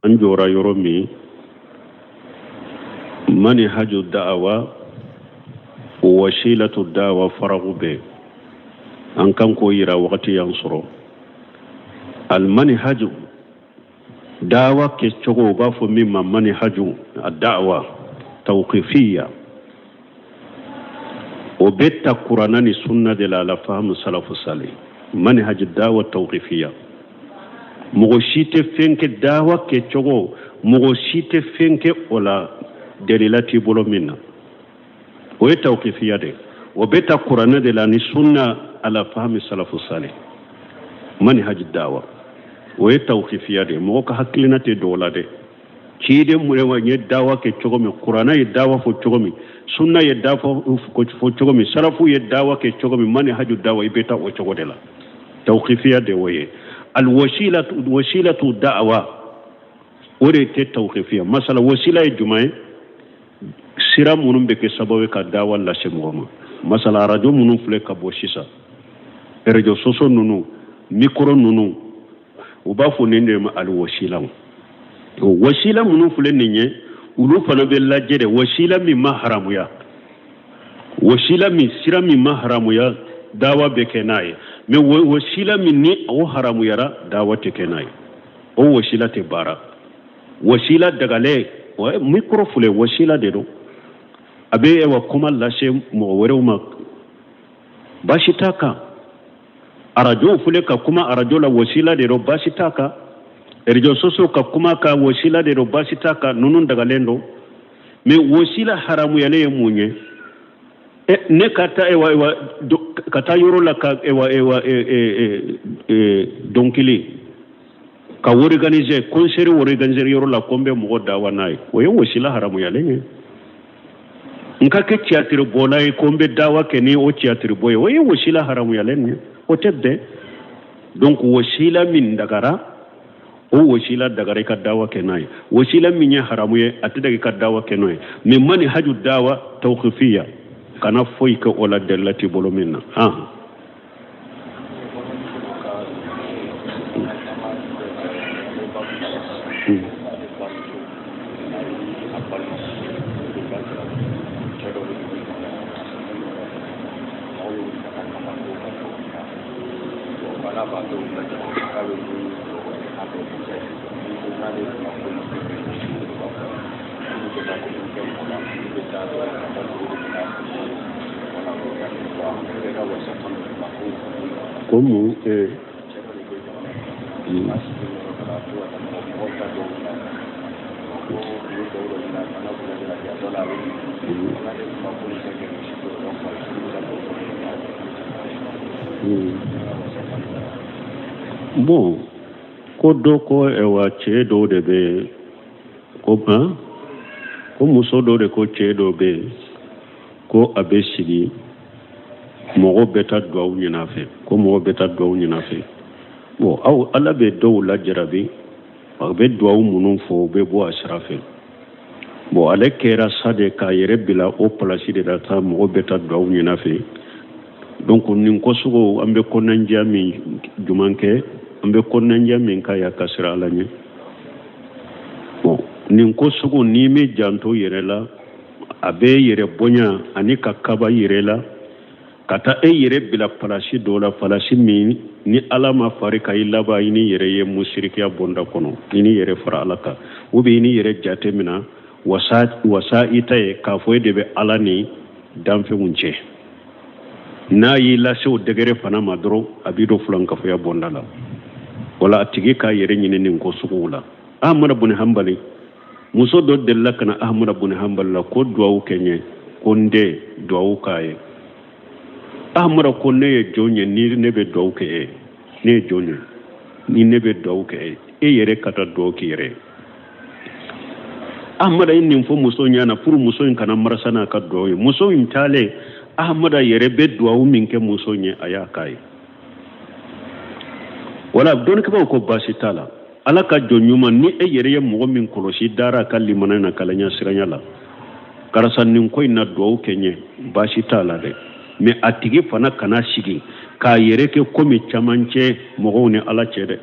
an jora yoro mi manhaju da'awa wasilatu da'awa faragu be an kan ko yira wakati yan soro al manhaju da'awa ke cogo ba fo min ma manhaju ad-da'wa tawqifiyya o betta qur'ana ni sunna de la fahmu salafu salih manhaj ad-da'wa tawqifiyya mogo shite fenke da'wa ke cogo mogo shite fenke ola delilati bolo minna o tawqifiyya de o betta qur'ana de la ni sunna ala fahmi salafu salih manhaj ad-da'wa o tawqifiyya de mogo ka haklinate dola de kide murewa nye dawa ke chogomi qur'ana ye dawa fo chogomi sunna ye dawa fo chogomi salafu ye dawa ke chogomi mani haju dawa ibeta o chogodela tawqifiyya de woye al wasilatu da'wa ore te tawqifiyya masala wasila ye jumae sira munum be ke sababu ka dawa la semoma masala radio munum fle ka bo shisa radio soso nunu micro nunu uba fo nende ma al wasila munun fule ninye ulu fana be lajere wasila mi mahramuya wasila mi sira mi mahramuya dawa be kenaye me wasila mi ni o haramuya ra dawa te kenaye o wasila te bara wasila dagale wa micro fule wasila de do abe e wa kuma lashe mo wore ma bashitaka arajo fule ka kuma arajo la wasila de do bashitaka erjo soso ka kuma ka wasila de robasita ka nunun daga lendo me wasila haramu yale munye ne kata ewa kata yoro la ka ewa donkili ka organiser concert organiser yoro la kombe mo dawa nay o yo wasila haramu yale ne nka ke theatre bona e kombe dawa ke ni o theatre boye o yo wasila haramu yale ne o tedde donc wasila min dagara o wasila daga ka dawa kenai wasila minya haramu ye atidagi ka dawa kenoi me mani haju dawa tawqifiyya kana foi ka ola delati bolo minna como bon ko do ko ewa chedo de be ko ko muso do de ko chedo be ko abeshigi mogo beta do nyina fe ko mogo beta do nyina fe bo aw ala be do la jarabi ba be do munun fo be bo ashrafe bo ale kera sade ka yere bila o place de data mogo beta do nyina fe donc nin ko sugo ambe ko nanja mi jumanke ambe ko nanja min ka ya kasra alanye bon nin ko sugo ni me janto yere la abe yere bonya ani kakaba yere la kata yere bila palasi dola palasi min ni alama farika ilaba ini yere ye mushrikiya bonda kono ini yere fara alaka ubi ini yere jate mina wasa itaye ka foye debe alani damfe munche na yi lase o degere fana madro abido fulan ka foya bonda la wala atigi ka yere nyine nin ko sugula ahmad ibn hanbali muso do della kana ahmad ibn hanbal la ko duwa kenye ko nde duwa kaye ahmad ko ne jonye ni ne be duwa ke ne jonye ni ne be duwa ke yere kata do ke yere ahmad yin fo muso nyana pour muso in kana marasana ka do muso in tale ahmad yere be duwa min ke muso nye aya kai wala don ke ba ko basitala ala ka jonyuma ni yere ye mo min kolosi dara kalimana na kalanya siranya la karasan nin ko ina do kenye basitala de me atigi fana kana shigi ka yere ke komi chamanche mo ne ala chede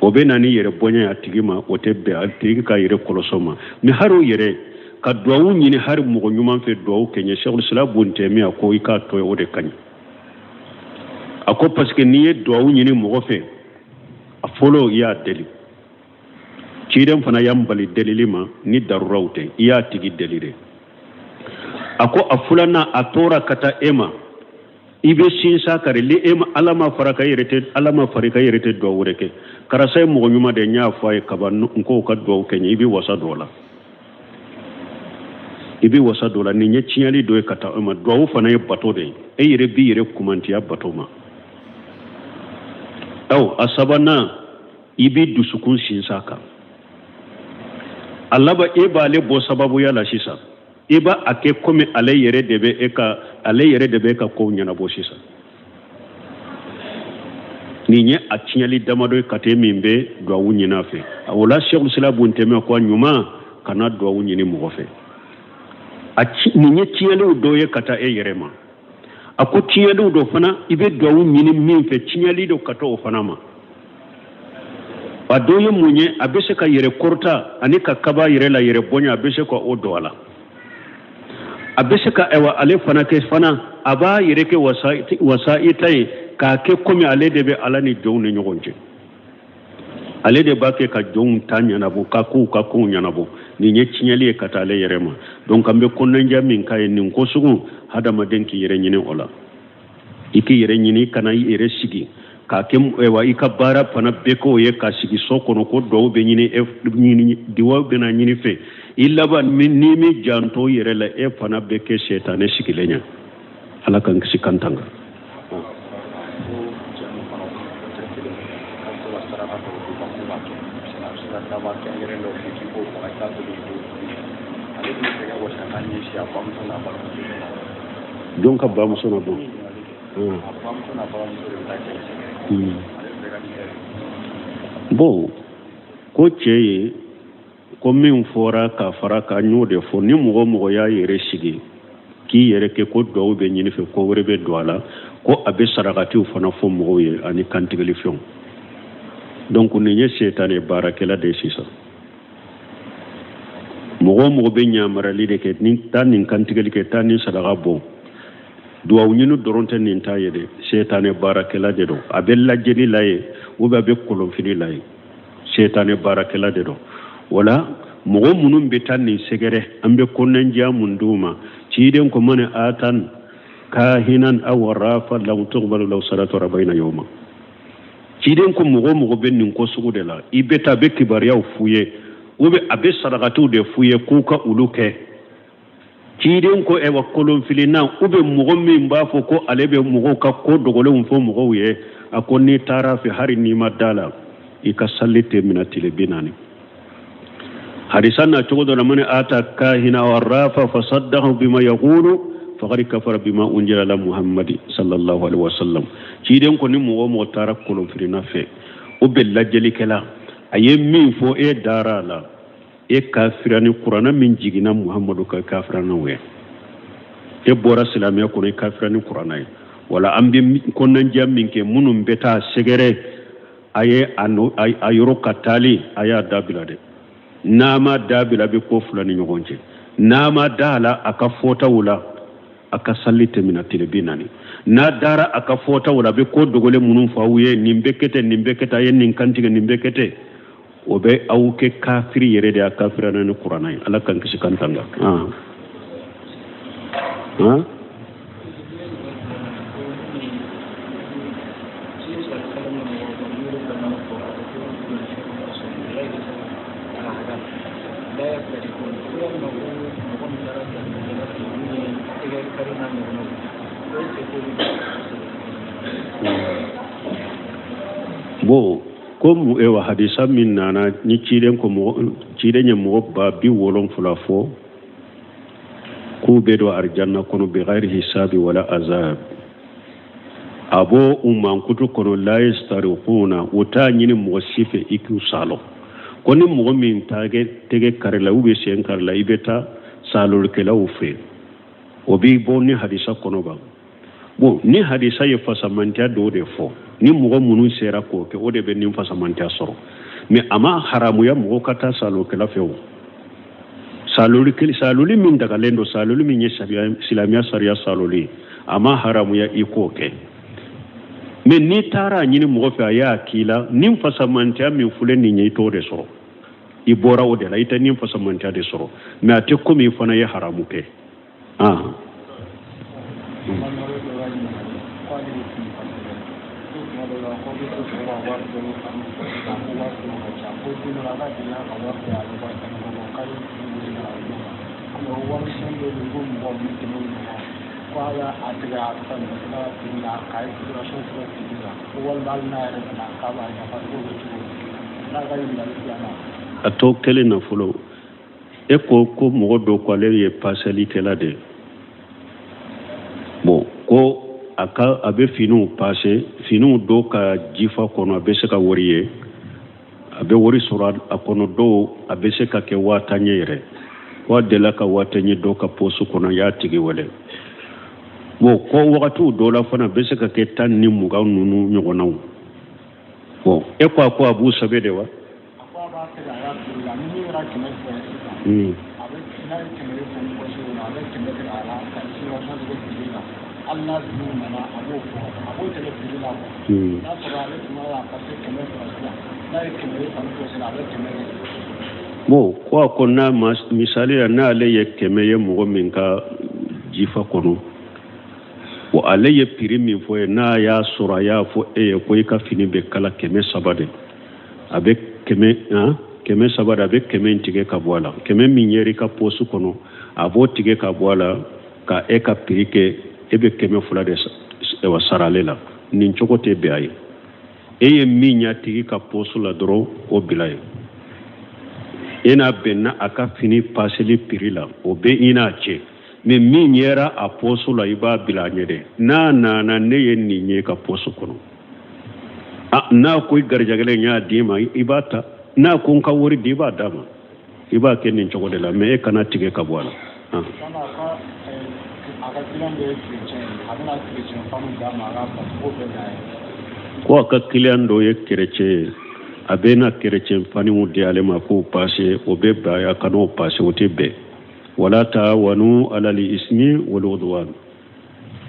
o be nani yere bonya atigima o tebbe atigi ka yere kolosoma mi haro yere ka duwawu nyini har mo nyuma fe duwawu kenye Cheikhul Islam Ibn Taymiyyah ko ika to o de kany ako parce que niye duwawu nyini mo fe a folo ya deli cidem fana yambali delilima ni darurawte iya tigi delire ako afulana atora kata ema ibe sinsa kare li ema alama faraka yerete do wureke karasay mo nyuma de nya fay kaban nko ka do kenye ibe wasa dola ni nye chiali do kata ema do fana ye bato de e yere bi yere kumanti ya bato ma aw asabana ibe dusukun sinsa ka Allah ba eba le bo sababu ya la shisa eba ake kome ale yere debe ka ko nyana bo shisa ni nye atinyali damado kate mimbe do wunyina fe awala Cheikhul Islam Ibn Taymiyyah ko nyuma kana do wunyini mo fe ni nye tinyali do ye kata e yere ma ako tinyali do fana ibe do wunyini min fe tinyali do kata o fana ma adoye munye abese ka yere korta ani ka kaba yere la yere bonya abese ko odo ala abese ka ewa ale fana ke fana aba yere ke wasaitai ka ke komi ale debe ala ni jowne nyogonje ale de bake ka jown tanya na bu ka ku nyana bu ni nye chinyali ka ta ale yere ma donc ambe konnanja min kay ni ko sugu hada ma denki yere nyine ola iki yere nyini kana yere sigi ka kem ewa ikabara pana beko ye ka sigi sokono ko do be nyini nyini diwa be na nyini fe illa ba ni mi janto yere la e pana beke shetane sikilenya ala kan sikantanga donc abam sona bon bon ko ceye ko min fora ka fara ka nyode fo ni mo ya yere sigi ki yere ke ko do be nyini fe ko wore be do ala ko abe sarakati fana fo mo ye ani kantigeli fion donc ni nye setane barakela de sisa mo be nyamara li de ke ni tan ni kantigeli ke tan ni sadaka bon duwa nyinu doronte ni tayede setane barakela de do abella jeli laye uba be kolon fini laye setane barakela de do wala mogo munum be tan ni segere ambe konnen jamunduma ciden ko mane atan kahinan aw rafa law tuqbalu law salatu rabayna yawma ciden ko mogo be nin ko sugude la ibeta be kibariya fuye ube abe sadaqatu de fuye kuka uluke ciden ko e wakolon filina ube mogo min bafo ko alebe mogo ka ko dogole fo mogo ye akoni tara fi hari ni madala ikasallite minatile binani hadisana tugodo na mane ata kahina warafa fasaddahu bima yaqulu faqad kafara bima unjila ala muhammadi sallallahu alaihi wasallam ciden ko ni mo tara kolon filina fe ube lajeli kala aye min fo e darala e kafirani qur'ana min jigina muhammadu ka kafirana we e bora silamiya ko ne kafirani qur'ana wala ambi konnan jammin ke munum beta segere aye ayoro katali aya dabila de nama dabila be ko fulani nyogonje nama dala aka fota wula aka sallite minatile binani na dara aka fota wula be ko dogole munum fawuye nimbeketa yen nin kantiga nimbekete obe awuke kafiri yere de kafirana ni qur'ana ala kan kisi kantanga bo comme ewa hadisa min nana ni ciden ko ciden mo ba bi wolon fulafo ku be do arjanna kono bi ghairi hisabi wala azab abo umman kutu kono la yastariquna uta nyini mo sife iku salo koni mo min tege karela ube sen karla ibeta salol kela ufe obi bo ni hadisa kono ba bo ni hadisa ye fasamanta do de fo ni mɔgɔ minnu sera k'o kɛ o de bɛ nin fasamantiya sɔrɔ mais a ma haramuya mɔgɔ ka taa salokɛla fɛ o saloli min dagalen don saloli min ye silamɛya sariya saloli a ma haramuya i k'o kɛ mais n'i taara a ɲini mɔgɔ fɛ a y'a k'i la nin fasamantiya min filɛ nin ye i t'o de sɔrɔ i bɔra o de la i tɛ nin fasamantiya de sɔrɔ mais a tɛ komi i fana ye haramu kɛ a to kelen na fɔlɔ e ko mɔgɔ dɔ ko ale ye paseli kɛla de bon ko a bɛ finiw pase finiw dɔw ka jifa kɔnɔ a bɛ se ka wari ye a bɛ wari sɔrɔ a kɔnɔ dɔw a bɛ se ka kɛ 1000 ye yɛrɛ wa dela ka 1000 ye dɔw ka posu kɔnɔ y'a tigi wele bon ko wagatiw dɔw la fana a bɛ se ka kɛ 10 ni 20 ninnu ɲɔgɔnnaw bon e ko a b'u sɛbɛ de wa bon ko n'a misali la n'ale ye 100 ye mɔgɔ min ka jifa kɔnɔ wa ale ye prix min fɔ ye n'a y'a sɔrɔ a y'a fɔ e ye ko i ka fini bɛ kala 300 de a bɛ 300 de a bɛ 100 tigɛ ka bɔ a la 100 min yɛrɛ i ka posu kɔnɔ a b'o tigɛ ka bɔ a la ka e ka prix kɛ e bɛ 200 de sara ale la nin cogo tɛ bɛn a ye e ye min y'a tigi ka posu la dɔrɔn o bila ye e n'a bɛnna a ka fini paseli prix la o bɛ i n'a cɛ mais min yɛra a posu la i b'a bila a ɲɛ dɛ n'a nana ne ye nin ye ka posu kɔnɔ n'a ko i garijɛgɛlen y'a d'i ma i b'a ta n'a ko n ka wari di i b'a d'a ma i b'a kɛ nin cogo de la mais e kana tigɛ ka bɔ a la ko a ka client dɔ ye chrétien ye a bɛ na chrétien faniw di ale ma k'o passe o bɛ bɛn a kan'o passe o tɛ bɛn wala ta'awanu alal ismi wal udwan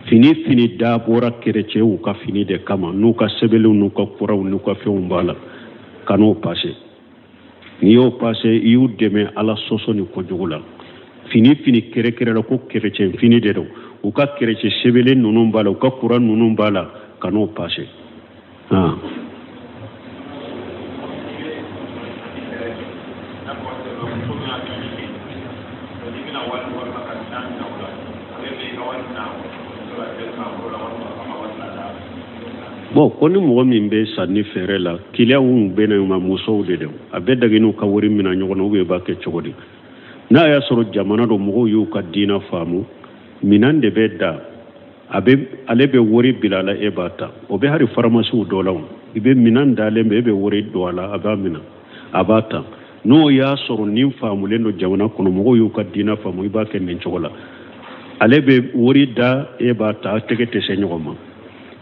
fini da bɔra chrétien ka fini de kama n'u ka sɛbɛnw n'u ka kuraw n'u ka fɛnw b'a la kan'o passe n'i y'o passe i y'u dɛmɛ ala sɔsɔ ni kojugu la fini kɛrɛkɛrɛ la ko chrétien fini de don u ka chrétien sɛbɛn ninnu b'a la u ka kura ninnu b'a la kan'o passe bon ko ni mɔgɔ min bɛ sanni feere la kiliyanw bɛ na ma musow de don a bɛ dagi n'u ka wari mina ɲɔgɔn na u b'a kɛ cogo di n'a y'a sɔrɔ jamana dɔ mɔgɔw y'u ka diina faamu minan de bɛ da ale bɛ wari bila a la e b'a ta o bɛ hari faramasiw dɔ la i bɛ minan dalen bɛ e bɛ wari don a la a b'a minɛ a b'a ta n'o y'a sɔrɔ nin faamulen don jamana kɔnɔ mɔgɔw y'u ka diina faamu i b'a kɛ nin cogo la ale bɛ wari da e b'a ta a tɛgɛ tɛ se ɲɔgɔn ma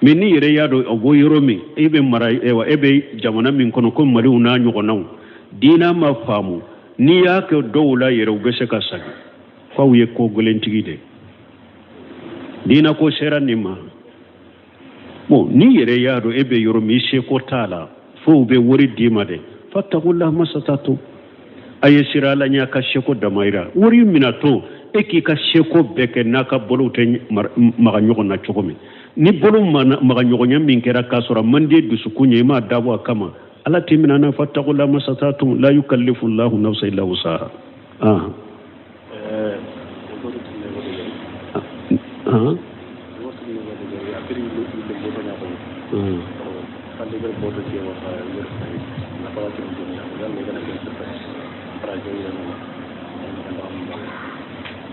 mais ni yɛrɛ y'a dɔn o bɔ yɔrɔ min e bɛ mara e bɛ jamana min kɔnɔ ko maliw n'a ɲɔgɔnnaw diina ma faamu n'i y'a kɛ dɔw la yɛrɛ u bɛ se ka sagi k'aw ye ko gɛlɛntigi de diina ko sera nin ma bon ni yɛrɛ y'a dɔn e bɛ yɔrɔ min i seko t'a la fo u bɛ wari d'i ma dɛ fattaqullaha masatatu a ye sira ala ɲɛ a ka seko damayira wari mina to e k'i ka seko bɛɛ kɛ n'a ka bolow tɛ maga ɲɔgɔn na cogo min ni bolo maga ɲɔgɔnya min kɛra k'a sɔrɔ man di dusukun ye i m'a dabɔ a kama ala t'i minɛ na fattaqullaha masatatu la yukallifu llahu nafsan illa wusaha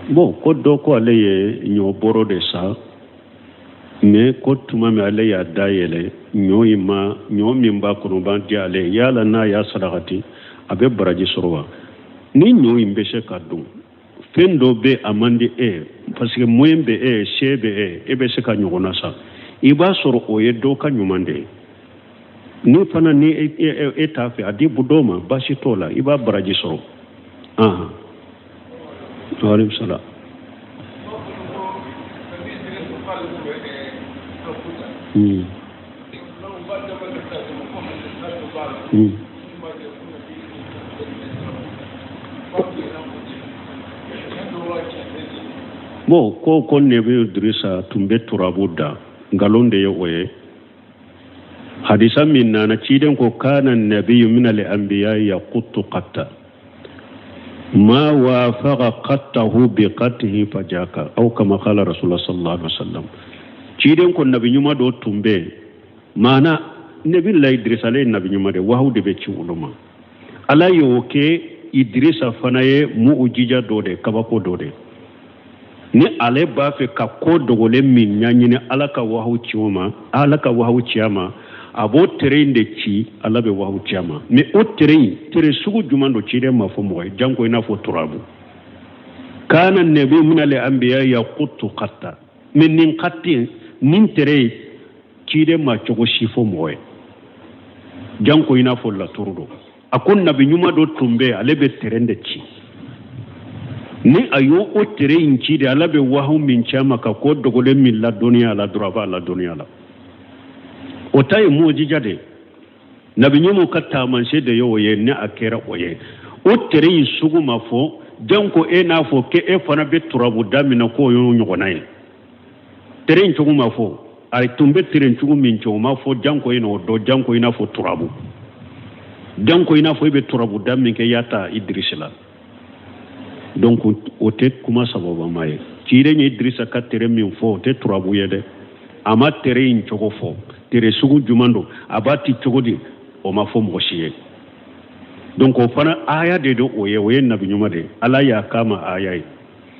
bon ko dɔ ko ale ye ɲɔ bɔrɔ de sa mais ko tuma min ale y'a dayɛlɛ ɲɔ min b'a kɔnɔ b'an di ale yala n'a y'a sarakati a bɛ baraji sɔrɔ wa ni ɲɔ in bɛ se ka dun fɛn dɔ bɛ a man di e parce que moyen bɛ e se bɛ e bɛ se ka ɲɔgɔnna sa i b'a sɔrɔ o ye dɔ ka ɲuman de ye ni fana ni e t'a fɛ a di dɔw ma baasi t'o la i b'a baraji sɔrɔ waaleykum salaam bon ko Nabi Idrisa tun bɛ turabu da ngalon de ye o ye hadisa min nana ciden ko kana nabiyyu min al-anbiya yaquttu qatta ma wafaqa qattahu bi qattihi fajaka aw kama qala rasulullah sallallahu alaihi wasallam ciden ko nabi nyuma do tumbe mana nabi la Idrisa le nabi nyuma de wahu de be ci uluma ala yo ke Idrisa fanaye mu'jiza do de kabako do de ni ale b'a fɛ ka ko dogolen min ɲaɲini ala ka wahu ciyama ala ka wahu ciyama a b'o tere in de ci ala bɛ wahu ciyama mais o tere in tere sugu juman do ciden ma fɔ mɔgɔ ye janko i n'a fɔ turabu kana nabi min al-anbiya yaquttu qatta mais nin qatti nin tere ciden ma cogo si fɔ mɔgɔ ye janko i n'a fɔ laturu do a ko nabi ɲuman do tun bɛ ale bɛ tere de ci ni ayo o tere in ci de ala be wahu min chama ka ko dogole min la duniya la duraba la duniya la o tay mu'jiza de nabi nyumu katta man se de yo ye ne akera o ye o tere in sugu ma fo janko e na fo ke e fana be turabu damina ko yo nyogona ye tere in sugu ma fo ay tumbe tere in sugu min cho ma fo janko ino do janko ina fo turabu janko ina fo be turabu damin ke yata Idrisila donc o te kuma sababa ma ye cire ni Idrisa ka tere min fo o te turabu ye de ama tere in cogo fo tere sugu jumando abati cogo di o ma fo mɔgɔ si ye donc o fana aya de do o ye nabi ɲuman de ala y'a kama aya ye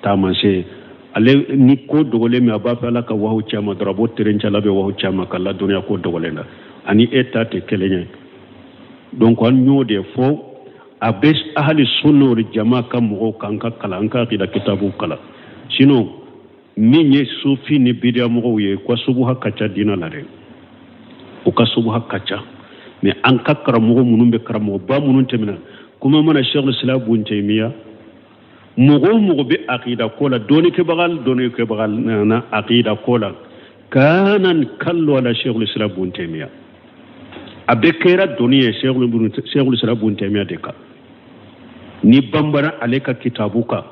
taamanse ale ni ko dogolen min a b'a fɛ ala ka wahu caman dɔrɔn a b'o tere n cala bɛ wahu caman ka ladɔnniya ko dogolen na ani e ta tɛ kelen ye donc an y'o de fɔ a bɛ ahli sunna wal jamaa ka mɔgɔw kan ka kalan an ka akida kitabu kalan sinon min ye sufi ni bidiya mɔgɔw ye ko subuha ka ca diina la dɛ u ka subuha ka ca mais an ka karamɔgɔ minnu bɛ karamɔgɔba minnu tɛmɛna kuma mana Sheikhul Islam Ibn Taymiya mɔgɔ o mɔgɔ bɛ akida ko la dɔɔni na akida ko la kanan kallo ala Sheikhul Islam Ibn Taymiya a bɛ kɛra dɔɔni ye Sheikhul Islam Ibn Taymiya de kan ni bambana ale ka kitabu ka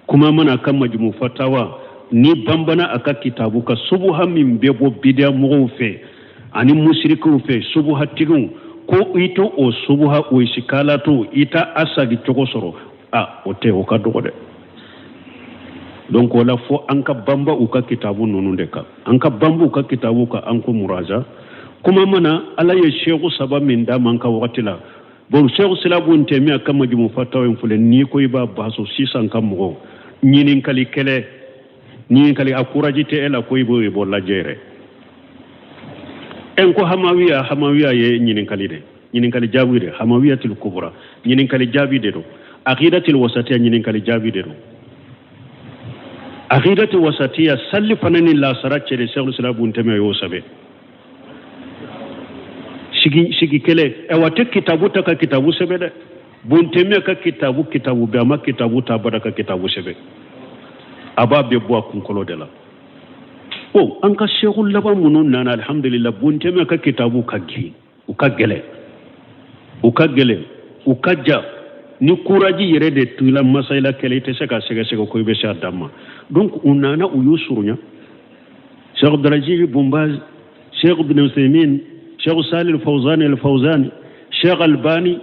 kuma mana kan majmu fatawa ni bambana aka kitabu ka subuha min bɛ bɔ bidiya mɔgɔw fɛ ani mushrikuw fɛ subuha tigiw ko ito o subuha o isikala to ita asagi cogo sɔrɔ o tɛ o ka dɔgɔ dɛ donc wala fo an ka bamba u ka kitabu ninnu de kan an ka bamba u ka kitabu ka an ko muraja kuma mana ala ye sheikhu saba min da man ka wagati la bon Sheikhul Islam Ibn Taymiya ka majmu fatawa in fule ni ko iba baso sisan kan mɔgɔw ɲininkali kɛlɛ ɲininkali a kuraji tɛ e la ko i b'o lajɛ en ko hamawiya ye ɲininkali jaabi de hamawiyatul kubra ɲininkali jaabi de do aqidatul wasatiya ɲininkali jaabi de do aqidatul wasatiya salli fana ni lasara cɛ de Sheikhul Islam Ibn Taymiya y'o sɛbɛn sigi kele e wate kitabu ta ka kitabu sɛbɛn dɛ Ibn Taymiya ka kitabu bɛ a ma kitabu ta bada ka kitabu sɛbɛn a b'a bɛɛ bɔ a kunkolo de la an ka Sheikhul laban minnu nana alhamdulillah Ibn Taymiya ka kitabu ka gi u ka gɛlɛ u ka ja ni kuraji yɛrɛ de tula masayila kɛlɛ i tɛ se ka sɛgɛsɛgɛ ko i bɛ se a dan ma donc u nana u y'u surunya Sheikh Abdulaziz Bin Baz Sheikh Ibn Uthaymin Sheikh Salih al-Fawzani Sheikh Albani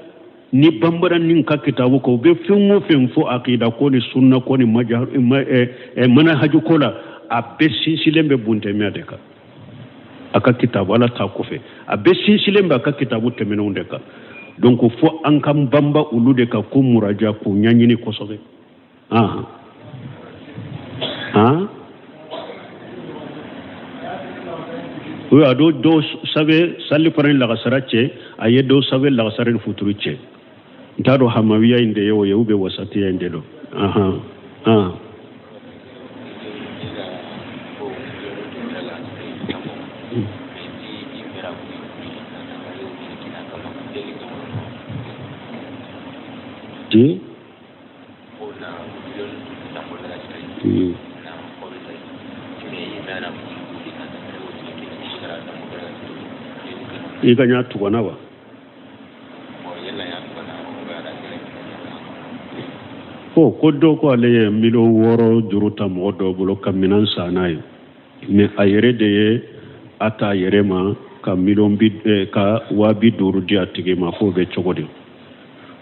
ni bambara nin ka kitabu ko be fɛn o fɛn fo aqida ko ni sunna ko ni manhaju ko la a bɛ sinsilen bɛ Ibn Taymiya de kan a ka kitabu ala ta kɔfɛ a bɛ sinsilen bɛ a ka kitabu tɛmɛnenw de kan donc fo an ka bamba olu de kan ko muraja ko ɲaɲini kosɛbɛ oui a do sabe salli farin lagasara cɛ a ye do sabe lagasara ni futuru cɛ n t'a dɔn hamawiya in de ye o ye ou bien wasatiya in de don ti iganya tugona wa ko do ko ale milo woro juruta modo bulo kaminan sanayo me ayere de ata yere ma ka milon bidde ka wabi duru dia tige ma ko be chogode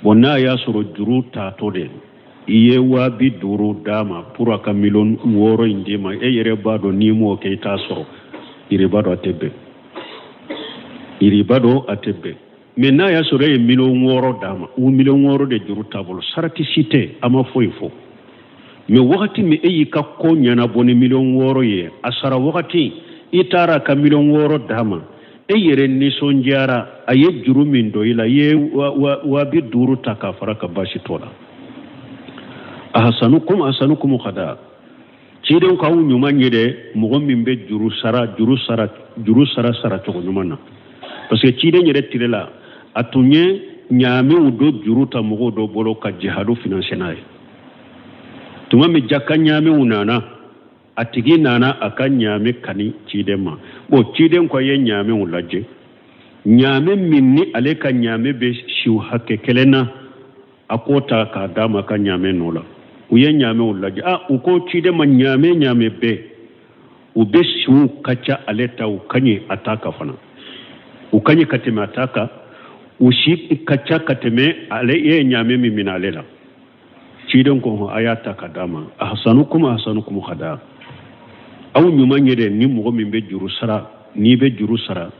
bonna ya soro juruta to de iye wabi duru dama pura ka milon woro inde ma e yere bado ni mo ke ta soro ire bado atebe Mena ya sore e million woro dama u million woro de juru tabolo sarati cité ama foifo me wakati me eyi ka ko nyana boni million woro ye asara wakati itara ka million woro dama e yere ni sonjara aye juru min do ila ye wa bi duru taka faraka bashi tola ahsanukum khada ciden ka wu nyuma nyede mo min be juru sara to nyuma parce que ciden yere tirela atunye nyame udo juruta mugo do bolo ka jihadu financier tuma mi jakka nyame unana atigi nana aka nyame kani cidema bo ciden ko ye nyame ulaje nyame minni ale ka nyame be shiu hakke kelena akota ka dama ka nyame nola uye nyame ulaje uko cidema nyame be ube shiu kacha aleta ukanye ataka fana ukanye katema ataka ushi kacha kateme ale ye nyame mimina lela cidon ko ayata kadama ahsanukum khada aw nyuma nyede ni mo min be juru sara ni be juru sara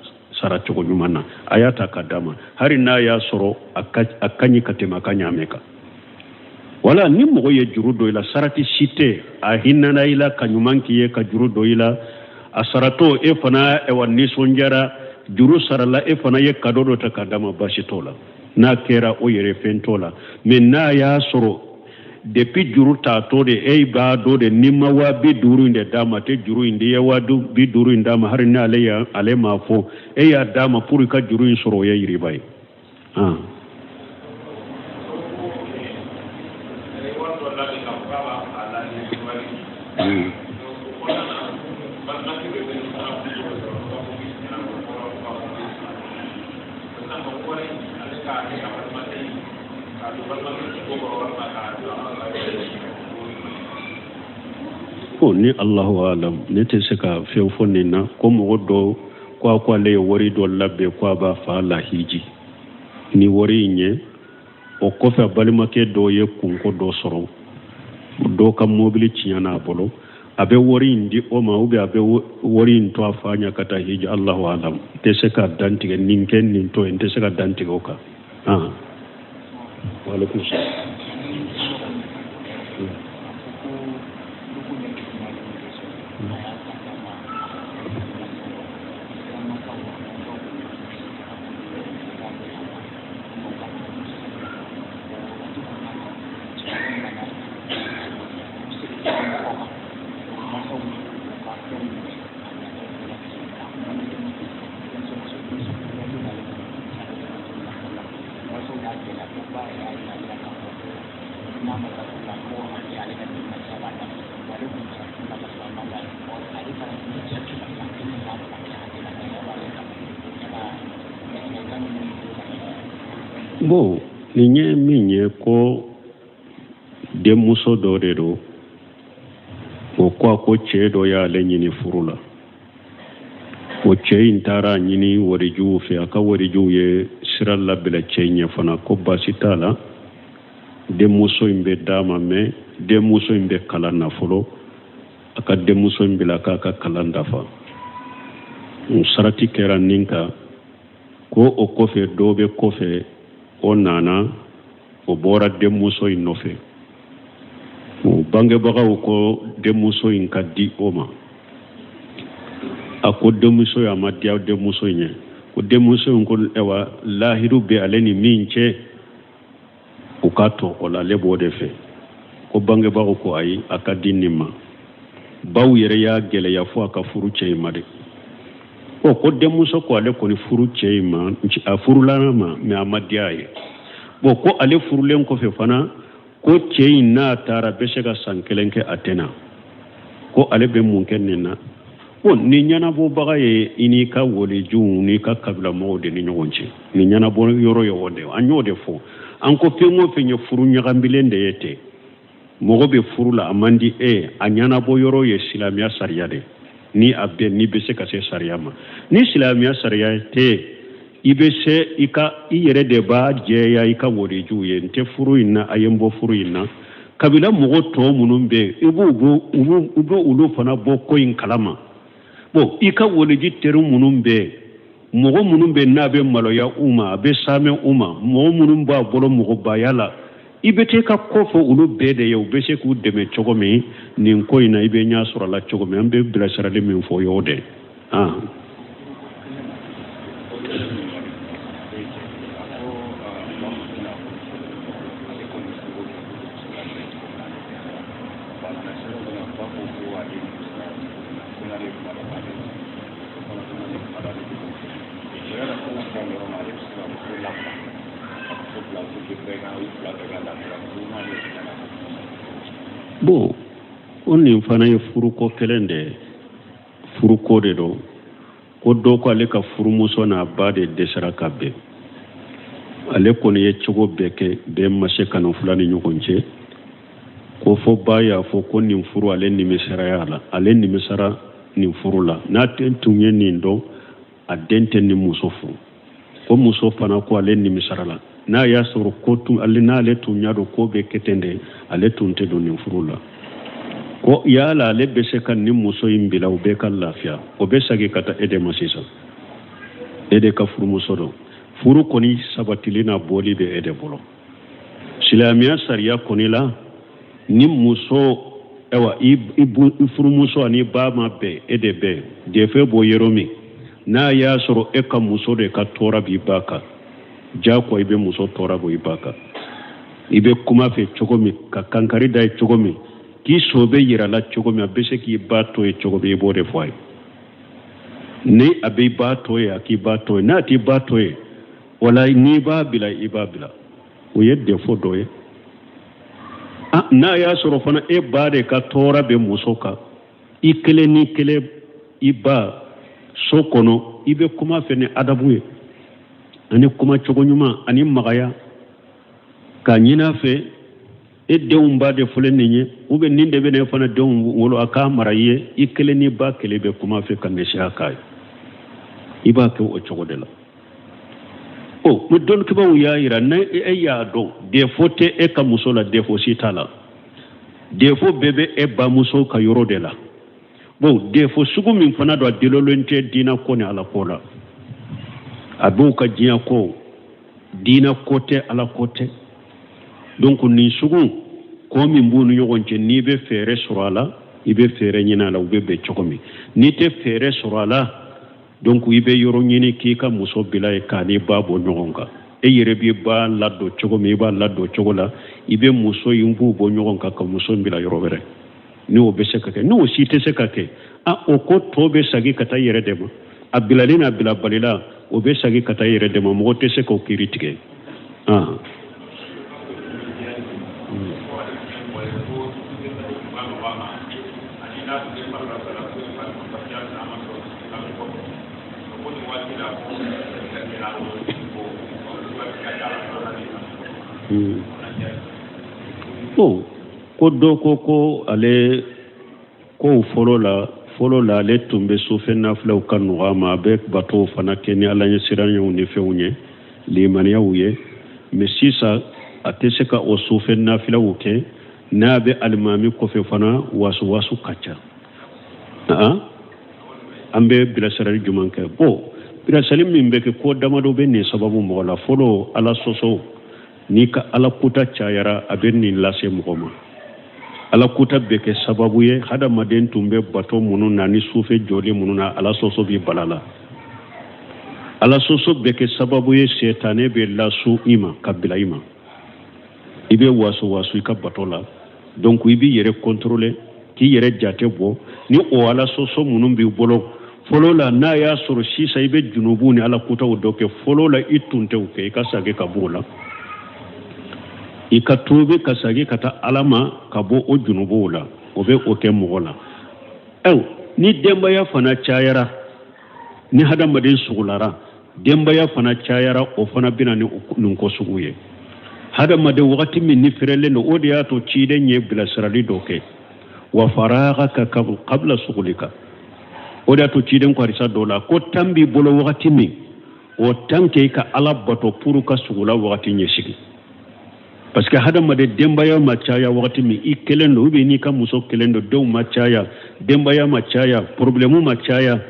to nyuma ayata kadama hari na ya soro akanyi katema kanyame ka wala ni mo ye juru do ila sarati cité ahinna na ila kanyumanki ye ka juru do ila asarato e fana e wani sonjara juru sarala e fana ye kadodo ta kadama bashi tola na kera o yere fentola men na ya soro depuis juru ta to de e ba do de nimma wa bi duru inde dama te juru inde ya wadu bi duru indama har na ale ma fo e ya dama pour ka juru in soro ye yiri bay ni Allahu alam ne te se ka few fonina ko mo do kwa le wori do labbe kwa ba fa la hiji ni wori nye o ko fa balima ke do ye kunko do soro do kam mobili ciana bolo abe wori ndi o ma ube abe wori nto afanya kata hiji Allahu alam te se ka dantige ninken nin to te se ka dantige o ka wa alaikum salam Bo ninye minye ko de muso do de do o ko che do ya le nyini furula o che intara nyini wori ju fe aka wori ju ye siral la bela che nya fana ko basitala de muso imbe dama me de muso imbe kala na fulo aka de muso imbe la ka kalanda fa sarati kera ninka ko o kofe dobe kofe o nana o bora demuso in nofe o bange baga ko demuso in kaddi oma ako demuso ya madia demuso nye ko demuso ko ewa lahiru be aleni minche o kato ko la lebo de fe ko bange baga ko ayi akadinima baw yere ya gele ya fo aka furu che made o ko demuso ko ale ko ni furu cɛ ma a furulana ma mais a ma diya ye bon ko ale furulen kɔfɛ fana ko cɛ in n'a taara bɛ se ka san kelen kɛ a tɛna ko ale bɛ mun kɛ nin na bon ni ɲɛnabɔbaga ye i n'i ka walejuw n'i ka kabila mɔgɔw de ni ɲɔgɔn cɛ ni ɲɛnabɔ yɔrɔ ye o de an y'o de fɔ an ko fɛn o fɛn ye furu ɲagaminen de ye ten mɔgɔ bɛ furu la a man di a ɲɛnabɔ yɔrɔ ye silamɛya sariya de ni a bɛn ni bɛ se ka se sariya ma ni silamɛya sariya tɛ i bɛ se i yɛrɛ de b'a jɛya i ka walejuw ye n tɛ furu in na a ye n bɔ furu in na kabila mɔgɔ tɔ minnu bɛ yen i b'o olu fana bɔ ko in kalama bon i ka waleji teri minnu bɛ yen mɔgɔ minnu bɛ n'a bɛ maloya u ma a bɛ saamɛ u ma mɔgɔ minnu b'a bolo mɔgɔbaya la i bɛ taa ka kɔfɛ olu bɛɛ de ye u bɛ se k'u dɛmɛ cogo min nin ko in na i bɛ ɲɛ sɔrɔ a la cogo min an bɛ bilasirali min fɔ o y'o de bon o nin fana ye furuko kelen de furuko de don ko dɔ ko ale ka furumuso n'a ba de dɛsɛra ka bɛn ale kɔni ye cogo bɛɛ kɛ bɛɛ ma se kanu fila ni ɲɔgɔn cɛ ko fɔ ba y'a fɔ ko nin furu ale nimisaraya la ale nimisara nin furu la n'a tun ye nin dɔn a den tɛ nin muso furu ko muso fana ko ale nimisara la n'a y'a sɔrɔ ko n'ale tun y'a dɔn ko bɛ kɛ ten de ale tun tɛ don nin furu la ko yala ale bɛ se ka nin muso in bila u bɛɛ ka lafiya o bɛ segin ka taa e de ma sisan e de ka furumuso dɔn furu kɔni sabatili n'a bɔli bɛ e de bolo silamɛya sariya kɔni la ni muso i furumuso ani ba ma bɛn e de bɛn defe b'o yɔrɔ min n'a y'a sɔrɔ e ka muso de ka tɔɔrɔ b'i ba kan jako i bɛ muso tɔɔrɔ bɔ i ba kan i bɛ kuma fɛ cogo min ka kankari da ye cogo min k'i so bɛ yira la cogo min a bɛ se k'i ba to ye cogo min i b'o de fɔ a ye ni a bɛ i ba to ye a k'i ba to ye n'a t'i ba to ye wala n'i b'a bila i b'a bila o ye defo dɔ ye n'a y'a sɔrɔ fana e ba de ka tɔɔrɔ bɛ muso kan i kelen ni kelen i ba so kɔnɔ i bɛ kuma fɛ ni adabu ye ani kuma cogo ɲuman ani magaya k'a ɲini a fɛ e denw b'a de filɛ nin ye ou bien nin de bɛ ne fana denw wolo a k'a mara i ye i kelen ni ba kelen bɛ kuma fɛ ka nasiya k'a ye i b'a kɛ o cogo de la ni dɔnnibaw y'a yira ne e y'a dɔn defo tɛ e ka muso la defo si t'a la defo bɛɛ bɛ e bamuso ka yɔrɔ de la defo sugu min fana don a dilolen tɛ diinɛ ko ni ala ko la a b'u ka diɲɛ ko diinɛ ko tɛ ala ko tɛ donc nin sugu ko min b'u ni ɲɔgɔn cɛ n'i bɛ fɛɛrɛ sɔrɔ a la i bɛ fɛɛrɛ ɲini a la u bɛ bɛn cogo min n'i tɛ fɛɛrɛ sɔrɔ a la donc i bɛ yɔrɔ ɲini k'i ka muso bila ye k'a ni ba bɔ ɲɔgɔn kan e yɛrɛ b'i ba ladon cogo min i b'a ladon cogo la i bɛ muso in b'u bɔ ɲɔgɔn kan ka muso in bila yɔrɔ wɛrɛ n'o bɛ se ka kɛ n'o si tɛ se ka kɛ o ko tɔ bɛ segin ka taa yɛrɛ dɛmɛ a bilalen n'a bila balila o bɛ segin ka taa yɛrɛ dɛmɛ mɔgɔ tɛ se k'o kiiri tigɛ ko dɔ ko ale ko fɔlɔ la ale tun bɛ sufɛ nafilaw ka nɔgɔ a ma a bɛ batow fana kɛ ni ala ɲɛ siranɲɛw ni fɛnw ye limaniyaw ye mais sisan a tɛ se ka o sufɛ nafilaw kɛ n'a bɛ alimami kɔfɛ fana wasu ka ca an bɛ bilasirali jumɛn kɛ bilasirali min bɛ kɛ ko damadɔ bɛ nin sababu mɔgɔ la fɔlɔ ala sɔsɔ n'i ka ala kuta cayara a bɛ nin lase mɔgɔ ma ala kuta bɛ kɛ sababu ye hadamaden tun bɛ bato minnu na ni sufɛ jɔlen minnu na ala sɔsɔ bɛ bala la ala sɔsɔ bɛ kɛ sababu ye setanɛ bɛ lasu i ma ka bila i ma i bɛ waso i ka bato la donc i b'i yɛrɛ contrôler k'i yɛrɛ jate bɔ ni o ala sɔsɔ minnu b'i bolo folola na ya soro sisa ibe junubu ni ala kuta udoke folola itunte uke ikasage kabula ikatube kasage kata alama kabo o junubu la obe oke mogola ni demba ya fana chayara ni hada madin sugulara demba ya fana chayara o fana bina ni nunko suguye hada made wakati min ni firele no odi ya to chide nye bila sirali doke wa faragaka qabla sugulika odi ya to chide kwa risa dola ko tambi bolo wakati min o tanke ka alabato puru ka sugula wakati nye shiki parce que hada made demba ya machaya wakati min ikelendo ube ni ka muso kelendo do machaya demba ya machaya problemu machaya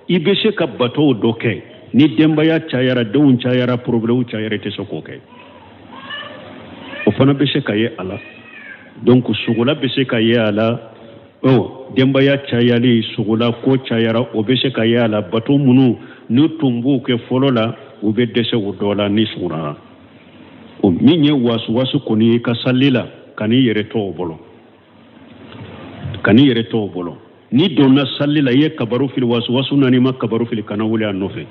ibeshe ka bato doke ni demba ya chayara do chayara problemu chayara te sokoke o fana bese kaye ala donc sugula bese kaye ala demba ya chayali sugula ko chayara o bese kaye ala bato munu ni tumbu ke folola o be dese o dola ni sugura o minye wasu koni ka salila kani yere to bolo ni donna salila ye kabaru fil wasu nani ma kabaru fil kana wuli anofe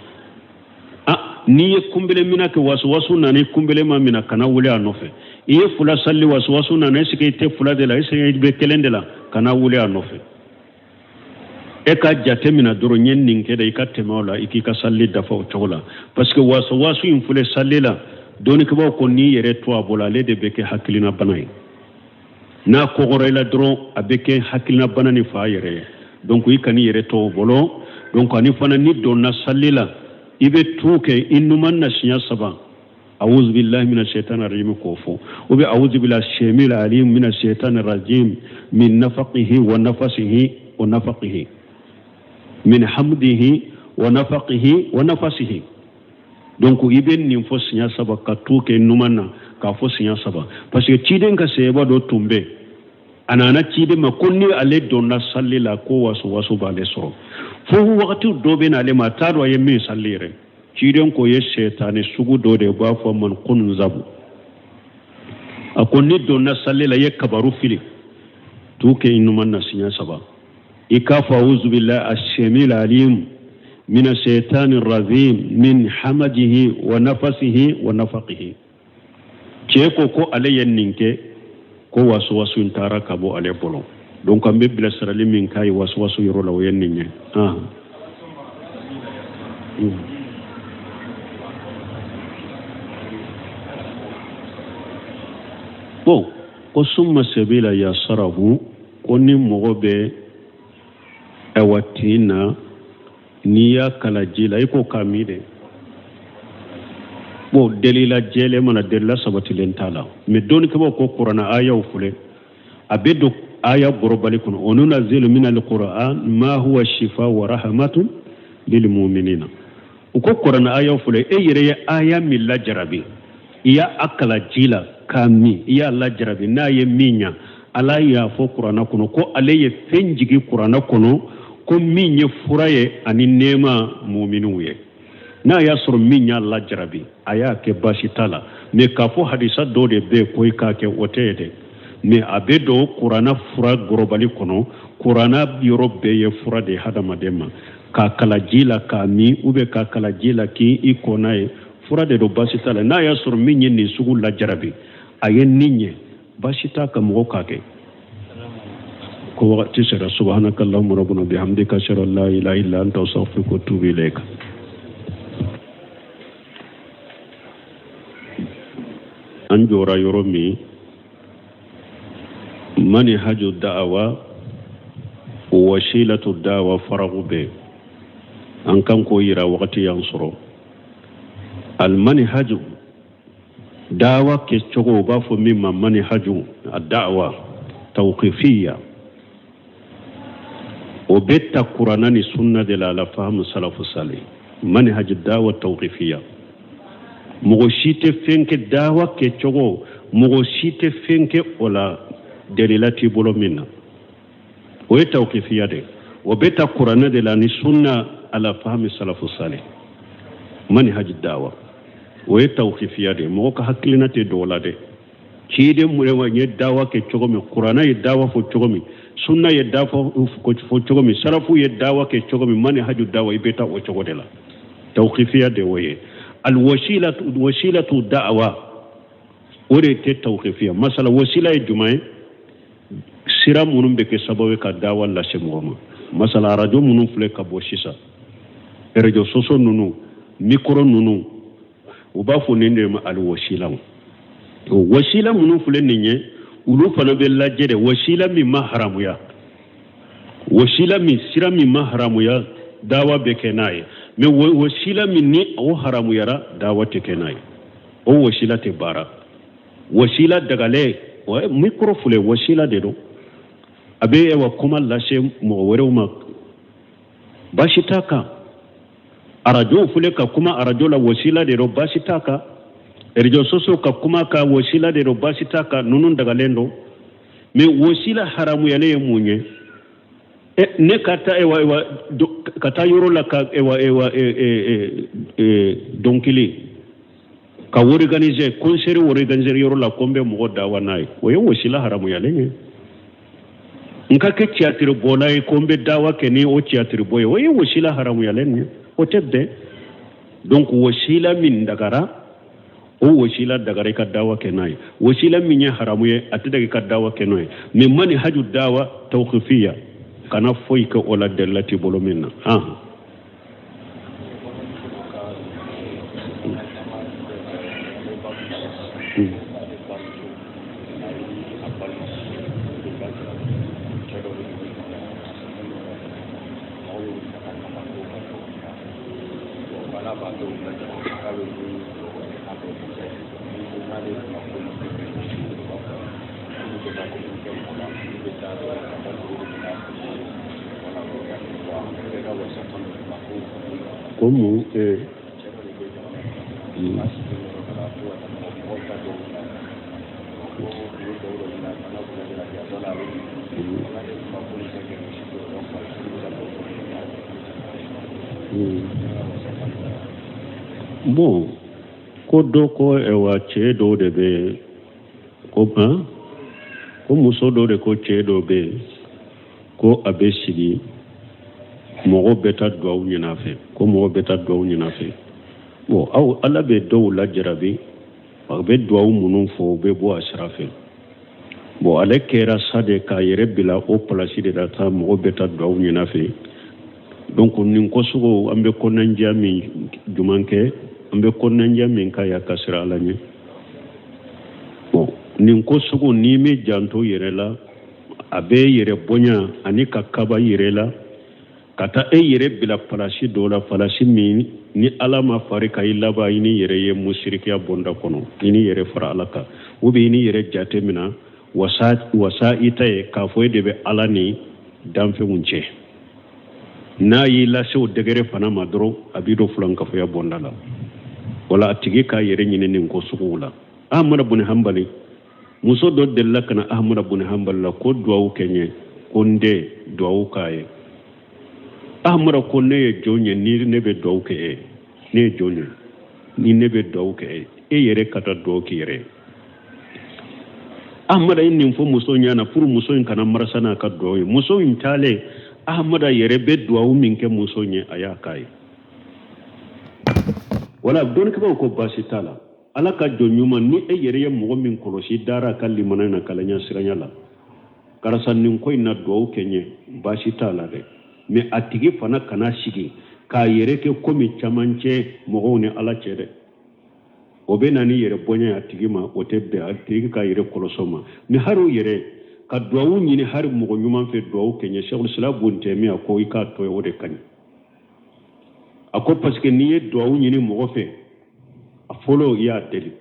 ni ye kumbele mina ke wasu nani kumbele ma mina kana wuli anofe iye fula salli wasu nani sike te fula de la sike be kelende la kana wuli anofe e ka jate mina doro nyen ninke da ikate mawla ikika salli dafa o chola parce que wasu infule salli la doni ke ba ko ni yere to abola le de beke hakilina banay na ko gorela doro abeke hakilina banani fa yere donc ikani yere to bolo donc ani fana ni donna sallila ibe tuke innuman nasiya saba a'udhu billahi minash shaitanir rajim kofo obe a'udhu billahi shamil alim minash shaitanir rajim min nafaqihi wa nafaqihi min hamdihi wa nafasihi donc ibe ni fo sinya saba ka tuke innuman ka fo sinya saba parce que ciden ka seba do tumbe anana cide ma konni ale donna sallila ko wasu ba le so fo wakati do be na le mata do yemi sallire ciden ko ye shetane sugu do de ba fo man kun zabu akonni donna sallila ye kabaru fili tuke innuman na sinya saba ikafa auzu billahi ash-shamil alim min ash-shaytanir rajim min hamajihi wa nafaqihi cheko ko alayen ninke ko wasu intara kabo ale bolo donc ambe bila sarali min kai wasu yoro la yen ninye bon ko summa sabila ya sarahu koni mogobe awatina niya kala jila iko kamide bo delila jele mana delila sabati lentala me doni ko qur'ana aya ufule abedo aya gorobali kun onuna zilu min alquran ma huwa shifa wa rahmatun lil mu'minina uko qur'ana aya ufule yere aya milla jarabi iya akala jila kami iya la jarabi na ye minya ala ya fo qur'ana kuno ko aleye fenjigi qur'ana kuno ko minye furaye ani nema mu'minu ye na ya soro minya la jarabi aya ke bashitala me kafo hadisa do de be ko ka ke otede me abedo qur'ana fura globali kono qur'ana europe ye fura de hadama dema ka kala jila ka mi ube ka kala jila ki ikonae fura de do bashitala na ya soro minye ni sugu la jarabi ayen ninye bashita ka mo ka ke ko waqti sira subhanakallahumma rabbuna bihamdika ashhadu an la ilaha illa anta astaghfiruka wa atubu ilaik. anjora yoromi mani haju da'awa wasilatu da'awa faragube an kan ko yira wakati yansoro al mani haju da'awa ke chogo ba fo mimma mani haju ad-da'wa tawqifiyya وبيت قرآنني سنة دلالة فهم سلف الصالح منهج الدعوة التوقيفية مغشيت فينك الدعوة كتشغو مغشيت فينك ولا دلالة بولو منا ويتوقيفية دي وبيت قرآن دلالة سنة على فهم سلف الصالح منهج الدعوة ويتوقيفية دي مغوك حكلنا تدولا دي كيدي مروا يدعوة كتشغو من قرآن يدعوة فتشغو من sunna ye dafa ko fo cogo mi sarafu ye dawa ke cogo mi mani haju dawa ibeta o cogo de la tawqifiya de woye al wasilatu da'wa ore te tawqifiya masala wasila e jumay sira munum be ke sababu ka dawa la se moma masala radio munum fle ka bo sisa radio soso nunu micro nunu uba fo nende ma al wasila munum fle ninye ulu fana be lajere wasila mi mahramuya wasila mi sira mi mahramuya dawa be kenaye me wasila mi ni o haramu yara dawa te kenaye o wasila te bara wasila dagale wa micro fule wasila de do abe wa kuma lashe mo wore ma bashitaka arajo fule ka kuma arajo la wasila de do bashitaka erjo soso ka kuma ka wasila de do bashitaka nunun daga lendo me wasila haramu yale munye ne kata kata yoro la ka donkili ka organiser concert organiser yoro la kombe mo dawa nay wo wasila haramu yale ne nka ke théâtre bolay kombe dawa ke ni o théâtre boye wo wasila haramu yale ne o tebbe donc wasila min dagara o wasila dagare ka dawa ke nay wasila min ya haramu ye atidage ka dawa ke noy mais mani haju dawa tawqifiya kana foy ka ola delati bolo minna como bon ko do ko e wa che do de be ko muso do de ko che do be ko abe sigi mogo beta duwawu ɲina fɛ ko mogo beta duwawu ɲina fɛ bon aw ala bɛ dɔw lajarabi a bɛ duwawu minnu fɔ u bɛ bɔ a sira fɛ bon ale kɛra sa de k'a yɛrɛ bila o palasi de la taa mogo beta duwawu ɲina fɛ donc nin kɔsɔgɔ an bɛ kɔnɔndiya min juman kɛ an bɛ kɔnɔndiya min ka ya ka sira ala ɲɛ bon nin kɔsɔgɔ n'i bɛ janto yɛrɛ la a bɛ yɛrɛ bonya ani ka kaba yɛrɛ la kata e yere bila palasi do la palasi min ni ala ma fari ka ilaba ini yere ye musirikiya bonda kono ini yere fara ala ka ubi ini yere jate mina wasa ita ye ka fo de be ala ni danfe munche na yi lase o degere fana ma doro abido fulan ka fo ya bonda la wala atigi ka yere nyine nin ko sugula ahmad ibn hanbali muso do della kana ahmad ibn hanbal la ko duwawu kenye ko nde duwawu kaye ahmara ko ne ye jonye ni ne be do ke e ne jonye ni ne be do ke e yere kata do ki yere ahmara nin fo muso nyana pour muso in kana marasana ka do yi muso in tale ahmara yere be do min ke muso nye aya kai wala don ke ko basi tala ala ka jonyuma ni e yere ye mo min kolosi dara kalli manana kalanya siranya la karasan nin ko ina do kenye basi tala de mais atigi fana kana sigi ka yere ke komi chamance mo ne ala cede o be nani yere bonya atigi ma o tebbe atigi ka yere kolosoma ni haru yere ka duwawu nyini har mo nyuma fe duwawu kenye Cheikhul Islam bunte mi ko ika to o de kan ako parce que ni duwawu nyini mo fe a folo ya deli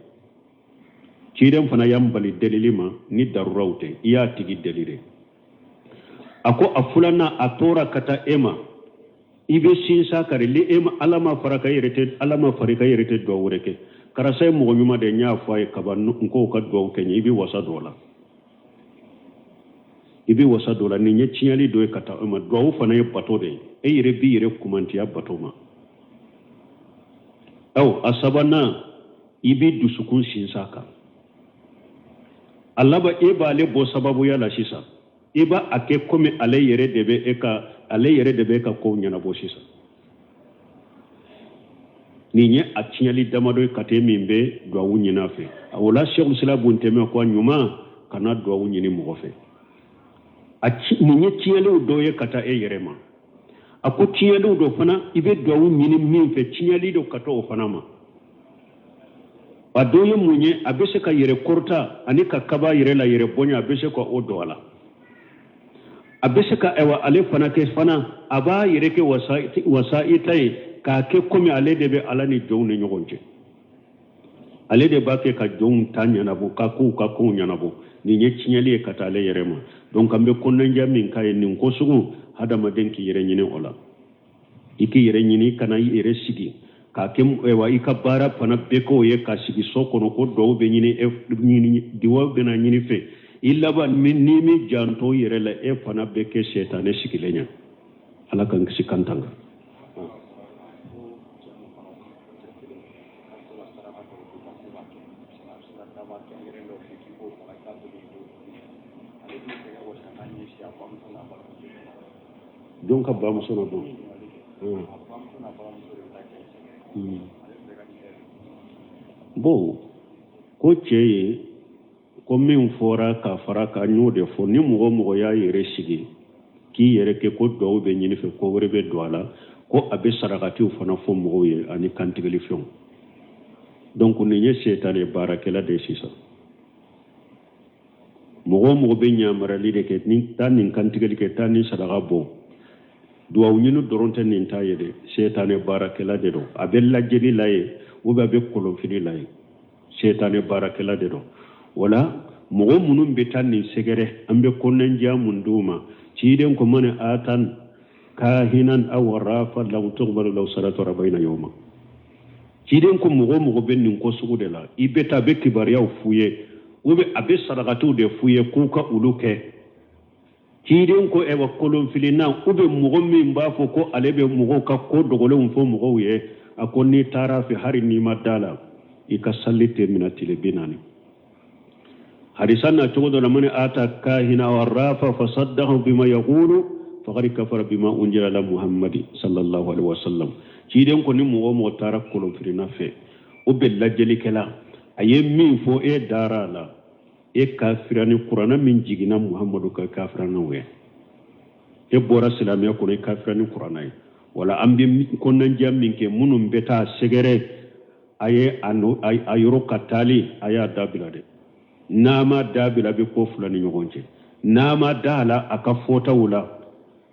kidem fana yambali delilima ni darurawte ya tigi delire ako afulana atora kata ema ibe sinsa kare li ema alama faraka yerete do wureke karasay mo nyuma de nya fay kaban ko ka do kenye ibe wasa dola ni nye chiali do kata ema do fana ye bato de e yere bi yere kumanti ya bato ma aw asabana ibe dusukun sinsa ka alaba e bale bo sababu ya la sisa iba ake comme ale yere debe eka ko nyana bosisa ni nye atinyali damado kate mimbe do awunyina fe awala shekhu sila bunteme ko nyuma kana do awunyini mo fe ni nye tinyali do ye kata e yerema ako tinyali do fana ibe do awunyini min fe tinyali do kata o fana ma adoye munye abese ka yere korta ani ka kaba yere la yere bonya abese ko o do ala abese ka ewa ale fana ke fana aba yere ke wasaitai ka ke komi ale de be ala ni jowne nyogonje ale de ba ke ka jown tanya na bu ka ko nyana bu ni nye chinyali e kata ale yere ma donc ambe konnanja min kay nin ko sugu hada madenki yere nyine ola iki yere nyini kana yere sigi ka kem ewa ika bara pana beko ye ka sigi sokono ko do be nyini nyini diwa be na nyini fe illa ba min ni mi janto yere la e pana beke setane sikilenya ala kan sikantanga donc ba mo sona bon bon ko ceye ko min fora ka fara ka nyode fo ni mo ya yere sigi ki yere ke ko do be nyini fe ko wore be do ala ko abe sarakati fona fo mo ye ani kantigeli fion donc ni nye setane barakela de sisa mo be nyamara li de ke ni tan ni kantigeli ke tan ni saraka bo do awnyinu doronte ni tayede setane barakela de do abella jeli laye uba be kolon fini laye setane barakela de do wala mo munum be tan ni segere ambe konnen jamun duma ciden ko mane atan kahinan aw rafa law tughbar law salatu rabayna yawma ciden ko mo be nin ko sugude la ibeta be kibariya fuye ube abe sarakatu de fuye kuka uluke ciden ko ewa kolon filina ube mo min ba fo ko alebe mo ka ko dogole fo mo ye akoni tara fi hari ni madala ikasallite minatile binani hadisanna to do lamani ata kahina warafa fasaddahu bima yaqulu faqad kafara bima unjila ala muhammadi sallallahu alaihi wasallam ciden ko ni mo tara kolon filina fe ube lajeli kala aye min fo e darala e kafirani qur'ana min jigina muhammadu ka kafirana we e bora silamiya ko ne kafirani qur'ana wala ambi ko nan jammin ke munum beta segere aye ayro katali aya dabilade nama dabila be ko fulani nyogonje nama dala aka fota wala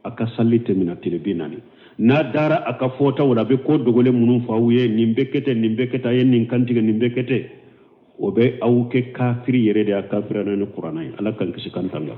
aka sallite mina tilbinani na dara aka fota wala be ko dogole munum fawuye nimbekete yen nin kantiga nimbekete obe awke kafiri yere de kafirana ne qur'ana ala kan kisi kantanga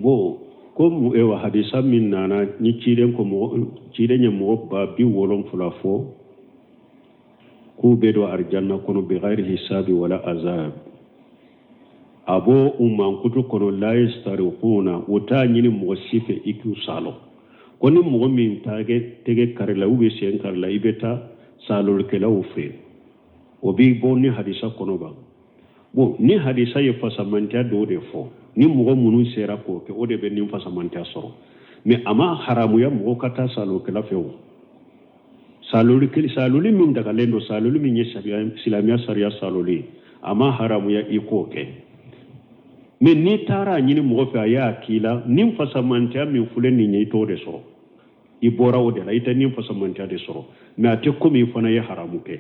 bo comme ewa hadisa min nana ni ciiden ko mo ciiden mo ba bi wolon fulafo ku be do arjanna kono bi ghairi hisabi wala azab abo umman kutu kono la yastariquna wota nyini mo sife iku salo koni mo min tege karla ube sen karla ibeta salo ke la ufe obi bonni hadisa kono ba bo ni hadisa ye fasamanta do de fo ni mo munu sera ko ke ode be ni fasamanta soro mais ama haramu ya mo kata salo ke la fewo saluli min daga lendo saluli min ye silamiya sariya saluli ama haramu ya iko ke mais ni tara nyini mo fa ya kila nim fasamanta min fulen ni nyito de soro ibora ode la ita nim fasamanta de soro mais ate ko mi fana ya haramu ke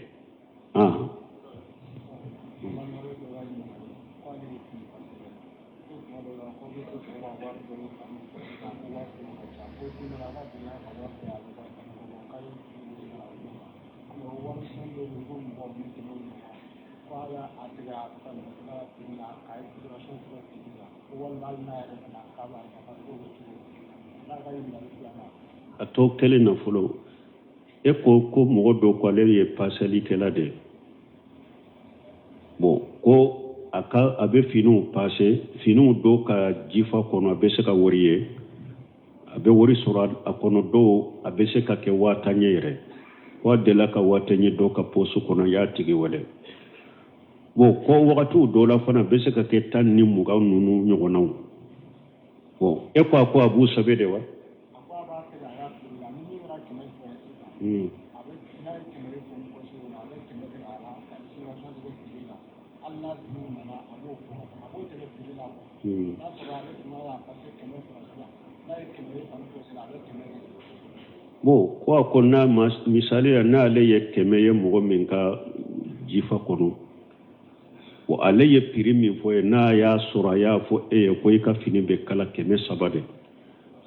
a to kele na fulo e ko mogo do ko ale ye pasali kela de bon ko aka abe finu passé finu do ka jifa kono abe se ka wori ye abe wori sura akono do abe se ka ke wata nyere wa de la ka wata nye do ka posu kono ya tigi wale bon ko wakati do la fana be se ka ke tan ni muga nunu nyogonaw bon e ko abu sabe de wa bon ko na misali na ale ye keme ye mogo min ka jifa kono o ale ye piri min fo na ya sura ya fo ko ka fini be kala keme sabade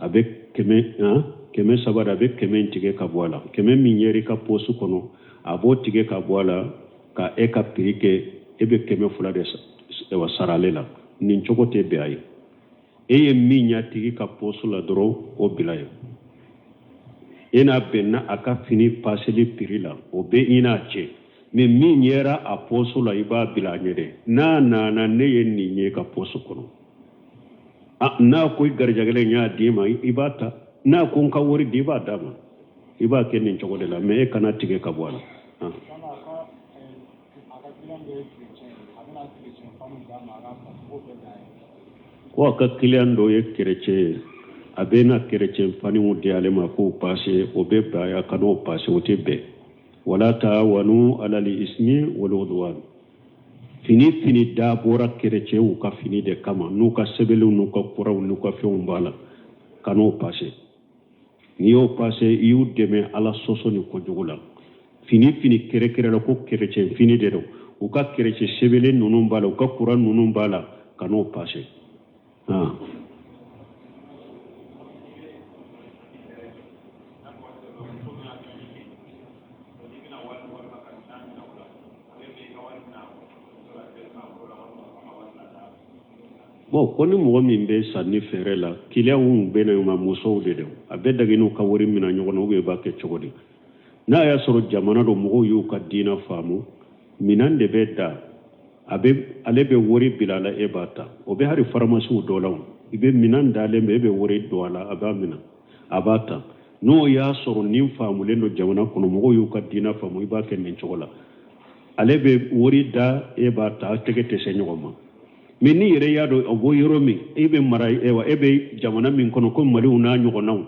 abe keme sabade abe keme tige ka boala keme min yeri ka posu kono abo tige ka boala ka ka piri ke ebe keme fula de wa saralela nin chokote be ay ye min ya tigi ka posu la doro o bilaye ina benna aka fini paseli piri la o be ina che mais min yera a posu la iba bilanyede na ne ye ni nye ka posu kono na ko garjagale nya dima ibata na ko ka wori diba dama iba ke nin chogode la mais kana tige ka boala ko ka client do ye chrétien abena chrétien fani mu diale ma ko passé o be ba ya kano passé o tebe wala ta'awanu ala al-ismi wal udwan fini da bora chrétien u ka fini de kama nu ka sebelu nu ka puraw nu ka fe umbala kano passé ni o passé yu deme ala soso ni ko jugula fini kere la ko chrétien fini de do u ka chrétien sebele nunu mbala u ka kuran nunu mbala kano passé bon koni mogo min be sanni fere la kiliyanw be na ma musow de do abe daginu ka wori mina ɲɔgɔn na ube ba ke cogodi n'a ya sɔrɔ jamana do mogo y'u ka diina faamu minan de be da ale be wori bilala e b'a ta o be hari faramasiw dɔ la ibe minan dalen be e be wori do ala a b'a mina a b'a ta n'o y'a sɔrɔ nin faamulen do jamana kɔnɔ mogo y'u ka diina faamu i b'a kɛ nin cogo la ale be wori da e b'a ta a tɛgɛ tɛ se ɲɔgɔn ma mais ni yɛrɛ y'a dɔn o bɔ yɔrɔ min e be mara e be jamana min kɔnɔ ko maliw n'a ɲɔgɔnnaw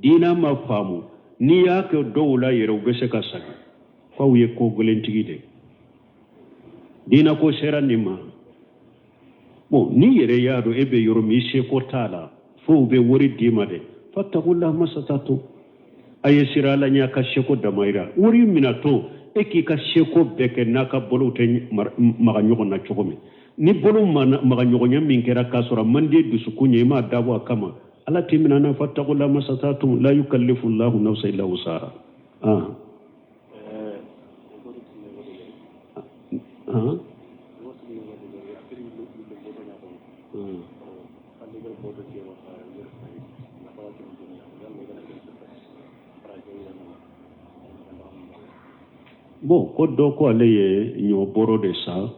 diina ma faamu n'i y'a kɛ dɔw la yɛrɛ u bɛ se ka sagi k'aw ye ko gɛlɛntigi de diina ko sera nin ma bon ni yɛrɛ y'a dɔn e be yɔrɔ min i seko t'a la fo u bɛ wari d'i ma dɛ fattaqullaha masatatu a ye sira ala ɲɛ a ka seko damayira wari minatɔ e k'i ka seko bɛɛ kɛ n'a ka bolow tɛ maga ɲɔgɔn na cogo min ni bolo maga ɲɔgɔnya min kɛra k'a sɔrɔ a man di dusukun ye i m'a dabɔ a kama ala t'i minɛ na fattaqullaha masatatu la yukallifu llahu nafsan illa wusaha bon ko dɔ ko ale ye ɲɔ bɔrɔ de sa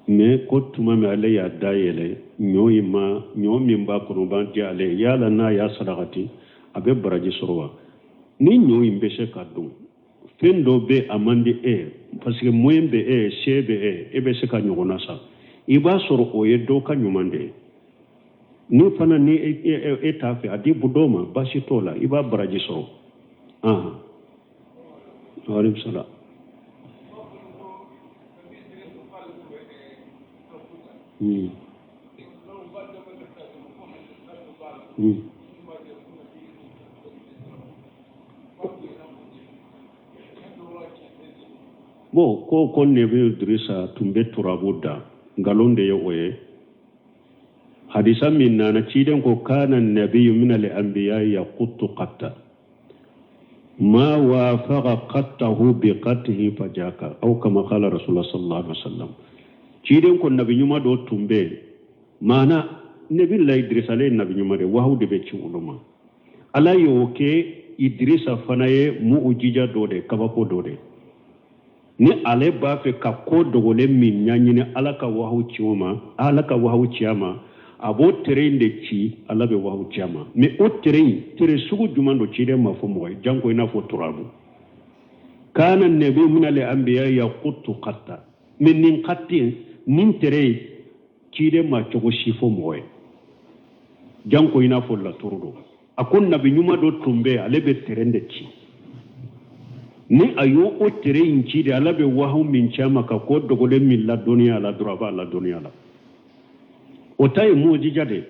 mais ko tuma min ale y'a da yɛlɛ ɲɔ min b'a kɔnɔ b'an di ale yala n'a y'a sarakati a bɛ baraji sɔrɔ wa ni ɲɔ in bɛ se ka dun fɛn dɔ bɛ a man di parce que moyen bɛ se bɛ e bɛ se ka ɲɔgɔnna sa i b'a sɔrɔ o ye dɔw ka ɲuman de ye ni fana ni e t'a fɛ a di dɔw ma baasi t'o la i b'a baraji sɔrɔ waaleykum salaam bon ko Nebi Idrisa tun bɛ turabu da ngalon de ye o ye hadisa min nana ciden ko kana nabiyyu min al-anbiya yaquttu qatta ma wafaqa qattahu bi qattihi fajaka aw kama qala rasulullah sallallahu alaihi wasallam ciden ko nabi nyuma do tumbe mana nabi la Idrisa le nabi nyuma de wahu de be ci uluma ala yo ke idrisa fana ye mu'jiza dɔ de kabako dɔ de ni ale b'a fɛ ka ko dogolen min ɲaɲini ala ka wahaw ci a ma a b'o tere in de ci ala bɛ wahaw ci a ma mais o tere sugu jumɛn do ciden ma fɔ mɔgɔ ye janko i n'a fɔ turabu kana nabi min al-anbiya yaqutu qatta mais nin qatti nin tere ciden ma cogo si fɔ mɔgɔ ye janko i n'a fɔ laturu do a ko nabi ɲuman dɔ tun bɛ ale bɛ tere de ci ni a y'o o tere in ci de ala bɛ wahaw min ci a ma ka ko dogolen min ladɔnniya la dɔrɔn a b'a ladɔnniya la o ta ye mu'jiza de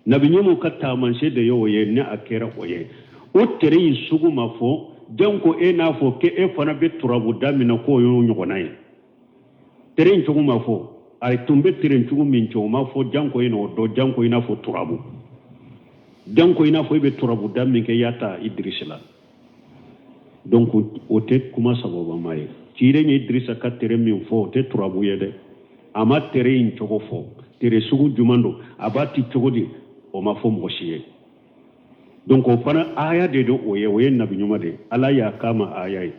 nabi ɲumanw ka taamanse de ye o ye ni a kɛra o ye o tere in sugu ma fɔ janko e n'a fɔ ke e fana bɛ turabu da min na k'o y'o ɲɔgɔnna ye tere in cogo ma fɔ a tun bɛ tere in cogo min cɛ o ma fɔ janko e n'o dɔn janko i n'a fɔ turabu janko i n'a fɔ e bɛ turabu da min kɛ i y'a ta Idrisa la donc o tɛ kuma sababama ye ciden ye Idrisa ka tere min fɔ o tɛ turabu ye dɛ a ma tere in cogo fɔ tere sugu jumɛn do a b'a ti cogo di o ma fɔ mɔgɔ si ye donc o fana aya de do o ye nabi ɲuman de ala y'a k'a ma aya ye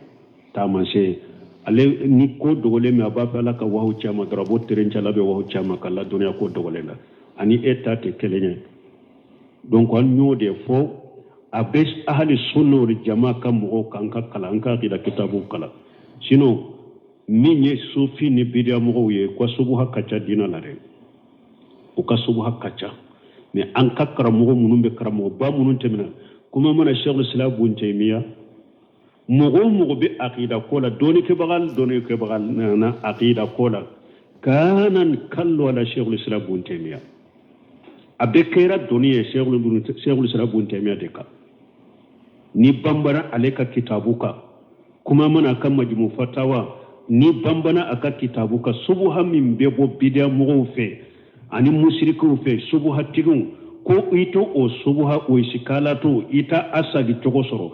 taamanse ale ni ko dogolen min a b'a fɛ ala ka wahaw ci a ma dɔrɔn a b'o tere in ci ala bɛ wahaw ci a ma ka ladɔnniya ko dogolen la ani e ta tɛ kelen ye donc an y'o de fɔ a bɛ ahali sunna de jama ka mɔgɔw kan ka kalan an ka akida kitabu kalan sinon min ye sufi ni bidiya mɔgɔw ye ko subuha ka ca diina la dɛ u ka subuha ka ca mais an ka karamɔgɔ minnu bɛ karamɔgɔba minnu tɛmɛna kuma mana Sheikh Islam Ibn Taymiya mɔgɔ o mɔgɔ bɛ akida ko la dɔɔni na akida ko la kanan kallo ala Sheikh Islam Ibn Taymiya a bɛ kɛra dɔɔni ye Sheikh Islam Ibn Taymiya de kan ni bambara ale ka kitabu kan kuma mana kan majmu fatawa ni bambana a ka kitabu kan subuha min bɛ bɔ bidiya mɔgɔw fɛ ani musirikiw fɛ subuhatigiw ko i to o subuha o sikala to i ta asagi cogo sɔrɔ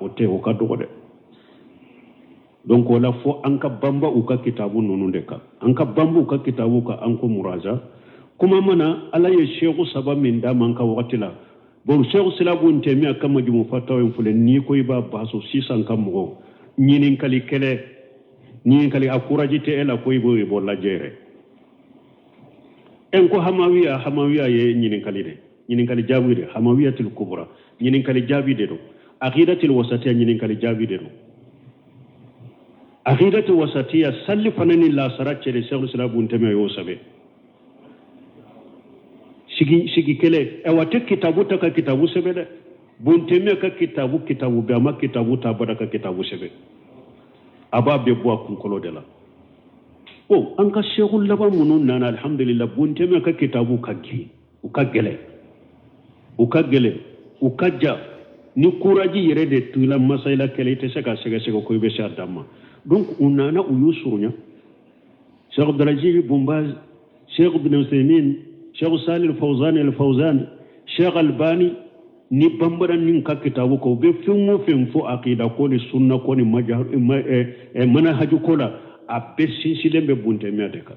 o tɛ o ka dɔgɔ dɛ donc o la fɔ an ka bamba u ka kitabu ninnu de kan an ka bamba u ka kitabu kan an ko muraja kuma mana ala ye sheikhu saba min d'a ma an ka wagati la bon Sheikh Islam Ibn Taymiya ka majmu fatawa in filɛ ni ko i b'a baso sisan ka mɔgɔw ɲininkali kɛlɛ ɲininkali a kuraji tɛ e la ko i b'o lajɛ yɛrɛ en ko hamawiya ye ɲininkali jaabi de hamawiyatul kubra ɲininkali jaabi de do aqidatul wasatiya ɲininkali jaabi de do aqidatul wasatiya salli fana ni lasara cɛ de Sheikh Islam Ibn Taymiya y'o sɛbɛn sigi kɛlɛ wa tɛ kitabu ta ka kitabu sɛbɛn dɛ Ibn Taymiya ka kitabu bɛ a ma kitabu ta bada ka kitabu sɛbɛn a b'a bɛɛ bɔ a kunkolo de la an ka sheikhu laban minnu nana alhamdulillah Ibn Taymiya ka kitabu ka girin u ka gɛlɛn u ka ja ni kuraji yɛrɛ de tula masayila kɛlɛ i tɛ se ka sɛgɛsɛgɛ ko i bɛ se a dan ma donc u nana u y'u surunya Sheikh Abdulaziz Ibn Baz Sheikh Ibn Uthaymin Sheikh Salih al-Fawzan Sheikh Albani ni bambara nin ka kitabu ko be fɛn o fɛn fɔ aqida ko ni sunna ko ni manhaj ko la a bɛɛ sinsilen bɛ Ibn Taymiya de kan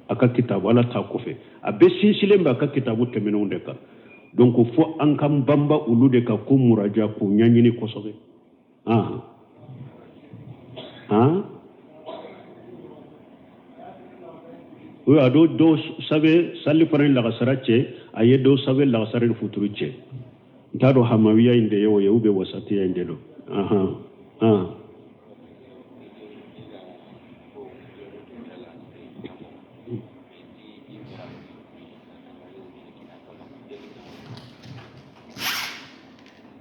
a ka kitabu ala ta kɔfɛ a bɛɛ sinsilen bɛ a ka kitabu tɛmɛnenw de kan donc fo an ka bamba olu de kan ko muraja k'u ɲɛɲini kosɛbɛ a dɔw sabe sali fana ni lagasara cɛ a ye dɔw sabe lagasara ni futuru cɛ n t'a dɔn hamawiya in de ye o ye ou bien wasatiya in de don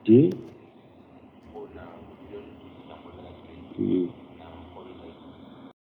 ji